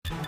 नमस्कार,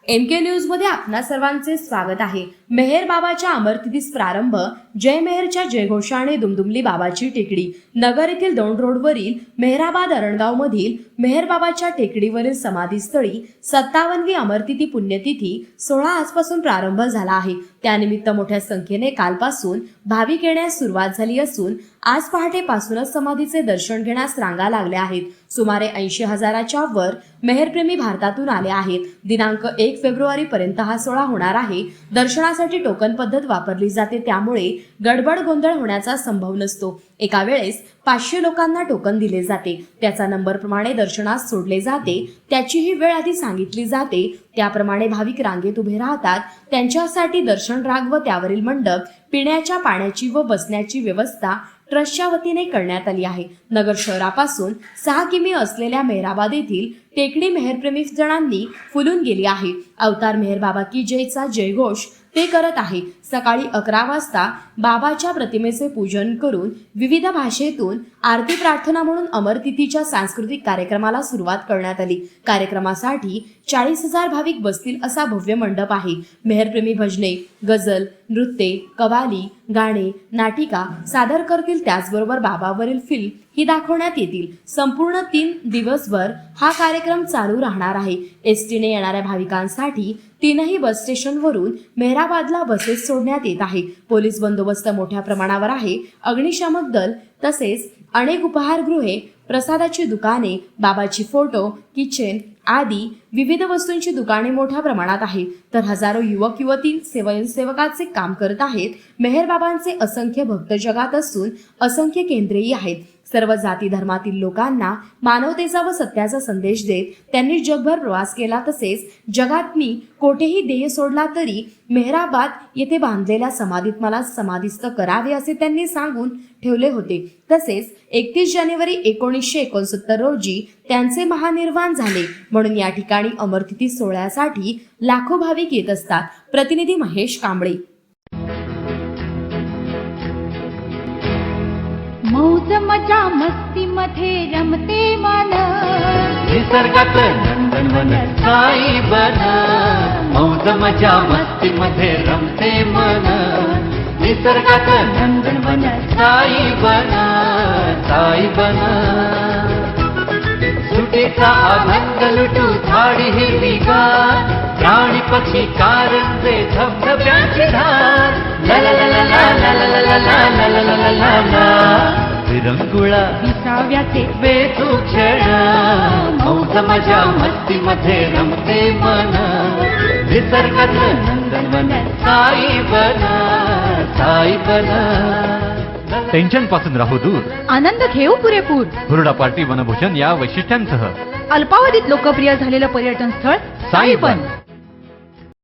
MK news मध्ये आपणा सर्वांचे स्वागत आहे। मेहर बाबाच्या अमरतिथीस प्रारंभ। जय मेहरच्या जयघोषाने दुमदुमली बाबाची टेकडी। नगर येथील दौंड रोडवरील मेहराबाद अरणगाव मधील मेहर बाबाच्या टेकडीवरील समाधीस्थळी 57वी अमरतिथी पुण्यतिथी 16 आजपासून प्रारंभ झाला आहे। त्यानिमित्त मोठ्या संख्येने कालपासून भाविक येण्यास सुरुवात झाली असून आज पहाटेपासूनच समाधीचे दर्शन घेण्यास रांगा लागल्या आहेत। सुमारे 80,000च्या वर मेहरप्रेमी भारतातून आले आहेत। दिनांक 1 फेब्रुवारी पर्यंत हा सोहळा होणार आहे। दर्शनासाठी टोकन पद्धत वापरली जाते, त्यामुळे गडबड गोंधळ होण्याचा संभव नसतो। एका वेळेस 500 लोकांना टोकन दिले जाते। त्याचा नंबर प्रमाणे दर्शनास सोडले जाते। त्याची ही वेळ आधी सांगितली जाते। त्याप्रमाणे भाविक रांगेत उभे राहतात। त्यांच्यासाठी दर्शन रांग व त्यावरील मंडप, पिण्याच्या पाण्याची व बसण्याची व्यवस्था ट्रस्टच्या वतीने करण्यात आली आहे। नगर शहरापासून 6 किमी असलेल्या मेहराबाद येथील टेकडी मेहरप्रेमी जणांनी फुलून गेली आहे। अवतार मेहर बाबा की जयचा जयघोष ते करत आहे। सकाळी 11 वाजता बाबाच्या प्रतिमेचे पूजन करून विविध भाषेतून आरती प्रार्थना म्हणून अमरतिथीच्या सांस्कृतिक कार्यक्रमाला सुरुवात करण्यात आली। कार्यक्रमासाठी 40,000 भाविक बसतील असा भव्य मंडप आहे। मेहरप्रेमी भजने, गझल, नृत्य, कवाली, गाणे, नाटिका सादर करतील। त्याचबरोबर बाबावरील फिल्म ही दाखवण्यात येतील। संपूर्ण 3 दिवसभर हा कार्यक्रम चालू राहणार आहे। एसटीने येणाऱ्या भाविकांसाठी 3ही बस स्टेशनवरून मेहराबादला बसेस सोडण्यात येत आहे। पोलीस बंदोबस्त मोठ्या प्रमाणावर आहे। अग्निशामक दल तसेच अनेक उपहारगृहे, प्रसादाची दुकाने, बाबाची फोटो, किचन आदी विविध वस्तूंची दुकाने मोठ्या प्रमाणात आहेत। तर हजारो युवक युवती स्वयंसेवकाचे काम करत आहेत। मेहर बाबांचे असंख्य भक्त जगात असून असंख्य केंद्रेही आहेत। सर्व जाती धर्मातील लोकांना मानवतेचा व सत्याचा संदेश देत त्यांनी जगभर प्रवास केला। तसेच जगात मी कोठेही देह सोडला तरी मेहराबाद येथे बांधलेल्या समाधीत मला समाधिस्थ करावे असे त्यांनी सांगून ठेवले होते। तसेच 31 जानेवारी 1969 रोजी त्यांचे महानिर्वाण झाले। म्हणून या ठिकाणी अमरतिथी सोहळ्यासाठी लाखो भाविक येत असतात। प्रतिनिधी महेश कांबळे। मौज मजा मस्ती मध्ये रमते मन, निसर्गात नंदनवन साई बन। मौज मजा मस्ती मध्ये रमते मन, निसर्गात नंदनवन साई बन, साई बन। सुटीचा आनंद लुटू झाडी हिरवीगार, प्राणी पक्षी कारंजे धबधब्याची धार। ला ला ला ला ला ला ला ला ला ला ला ला ला ला। विरंगुळा विसाव्याचे वेचू क्षण, मौज मजा मस्ती मध्ये रमते मन, निसर्गात नंदनवन साई बन, साई बन। टेन्शन पासून राहू दूर, आनंद घेऊ पुरेपूर। हुरडा पार्टी वनभोजन या वैशिष्ट्यांसह अल्पावधीत लोकप्रिय झालेलं पर्यटन स्थळ साईबन।